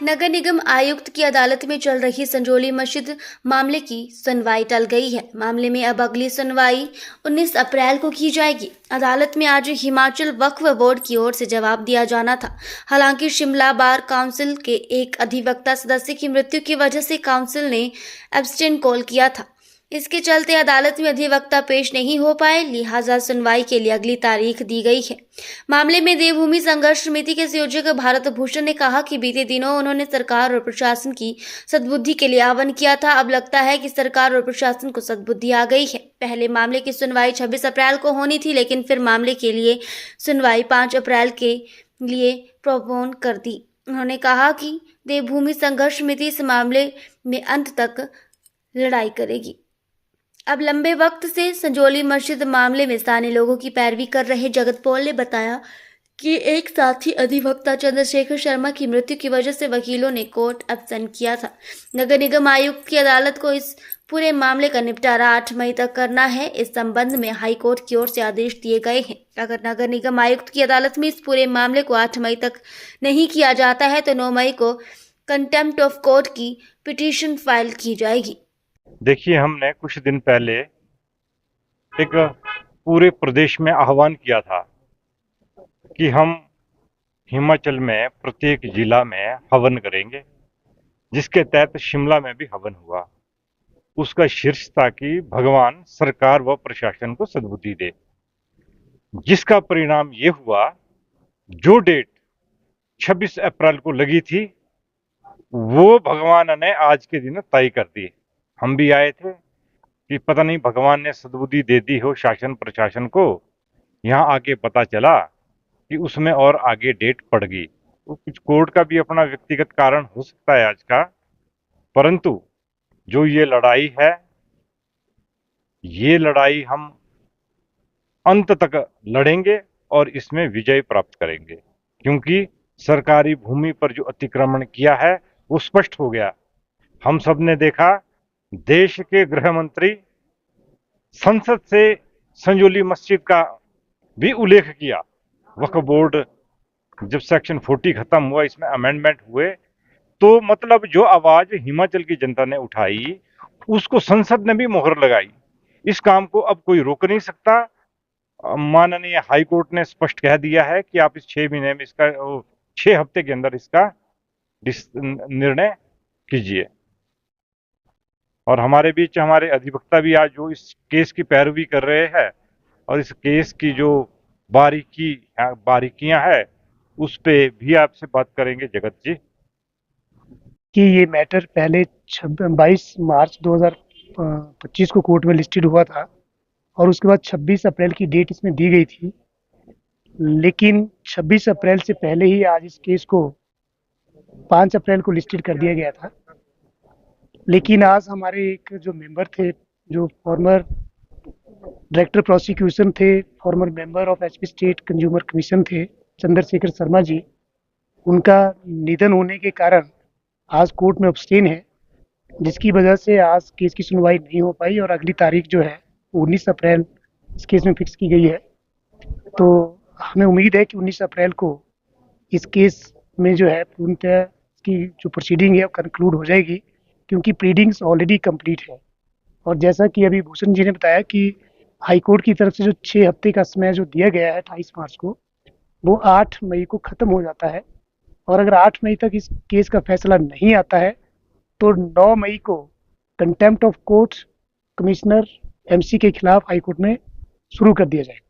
नगर निगम आयुक्त की अदालत में चल रही संजौली मस्जिद मामले की सुनवाई टल गई है। मामले में अब अगली सुनवाई 19 अप्रैल को की जाएगी। अदालत में आज हिमाचल वक्फ बोर्ड की ओर से जवाब दिया जाना था। हालांकि शिमला बार काउंसिल के एक अधिवक्ता सदस्य की मृत्यु की वजह से काउंसिल ने एब्सटेन कॉल किया था। इसके चलते अदालत में अधिवक्ता पेश नहीं हो पाए, लिहाजा सुनवाई के लिए अगली तारीख दी गई है। मामले में देवभूमि संघर्ष समिति के संयोजक भारत भूषण ने कहा कि बीते दिनों उन्होंने सरकार और प्रशासन की सद्बुद्धि के लिए आह्वान किया था। अब लगता है कि सरकार और प्रशासन को सद्बुद्धि आ गई है। पहले मामले की सुनवाई 26 अप्रैल को होनी थी, लेकिन फिर मामले के लिए सुनवाई 5 अप्रैल के लिए प्रोपोन कर दी। उन्होंने कहा कि देवभूमि संघर्ष समिति इस मामले में अंत तक लड़ाई करेगी। अब लंबे वक्त से संजौली मस्जिद मामले में स्थानीय लोगों की पैरवी कर रहे जगत पॉल ने बताया कि एक साथी अधिवक्ता चंद्रशेखर शर्मा की मृत्यु की वजह से वकीलों ने कोर्ट एब्सेंट किया था। नगर निगम आयुक्त की अदालत को इस पूरे मामले का निपटारा 8 मई तक करना है। इस संबंध में हाई कोर्ट की ओर से आदेश दिए गए हैं। अगर नगर निगम आयुक्त की अदालत में इस पूरे मामले को 8 मई तक नहीं किया जाता है तो 9 मई को कंटेम्प्ट ऑफ कोर्ट की पिटीशन फाइल की जाएगी। देखिए, हमने कुछ दिन पहले एक पूरे प्रदेश में आह्वान किया था कि हम हिमाचल में प्रत्येक जिला में हवन करेंगे, जिसके तहत शिमला में भी हवन हुआ। उसका शीर्ष था कि भगवान सरकार व प्रशासन को सद्बुद्धि दे, जिसका परिणाम ये हुआ, जो डेट 26 अप्रैल को लगी थी वो भगवान ने आज के दिन तय कर दी। हम भी आए थे कि पता नहीं भगवान ने सद्बुद्धि दे दी हो शासन प्रशासन को। यहाँ आके पता चला कि उसमें और आगे डेट पड़ गई। तो कुछ कोर्ट का भी अपना व्यक्तिगत कारण हो सकता है आज का, परंतु जो ये लड़ाई है, ये लड़ाई हम अंत तक लड़ेंगे और इसमें विजय प्राप्त करेंगे, क्योंकि सरकारी भूमि पर जो अतिक्रमण किया है वो स्पष्ट हो गया। हम सब ने देखा, देश के गृह मंत्री संसद से संजौली मस्जिद का भी उल्लेख किया। वक्फ बोर्ड जब सेक्शन 40 खत्म हुआ, इसमें अमेंडमेंट हुए, तो मतलब जो आवाज हिमाचल की जनता ने उठाई उसको संसद ने भी मोहर लगाई। इस काम को अब कोई रोक नहीं सकता। माननीय हाई कोर्ट ने स्पष्ट कह दिया है कि आप इस 6 महीने में इसका 6 हफ्ते के अंदर इसका निर्णय कीजिए। और हमारे बीच हमारे अधिवक्ता भी आज जो इस केस की पैरवी कर रहे हैं और इस केस की जो बारीकियां हैं उस पे भी आपसे बात करेंगे। जगत जी, कि ये मैटर पहले 22 मार्च 2025 को कोर्ट में लिस्टेड हुआ था और उसके बाद 26 अप्रैल की डेट इसमें दी गई थी, लेकिन 26 अप्रैल से पहले ही आज इस केस को 5 अप्रैल को लिस्टेड कर दिया गया था। लेकिन आज हमारे एक जो मेंबर थे, जो फॉर्मर डायरेक्टर प्रोसिक्यूशन थे, farmer member of HP state consumer commission थे, चंद्रशेखर शर्मा जी, उनका निधन होने के कारण आज कोर्ट में अब्सटेन है, जिसकी वजह से आज केस की सुनवाई नहीं हो पाई और अगली तारीख जो है 19 अप्रैल इस केस में फिक्स की गई है। तो हमें उम्मीद है कि 19 अप्रैल को इस केस में जो है पूर्णतः की जो प्रोसीडिंग है वो कंक्लूड हो जाएगी, क्योंकि प्रीडिंग्स ऑलरेडी कंप्लीट है। और जैसा कि अभी भूषण जी ने बताया कि हाई कोर्ट की तरफ से जो 6 हफ्ते का समय जो दिया गया है 28 मार्च को, वो 8 मई को ख़त्म हो जाता है। और अगर 8 मई तक इस केस का फैसला नहीं आता है तो 9 मई को contempt of court commissioner MC के खिलाफ हाई कोर्ट में शुरू कर दिया जाएगा।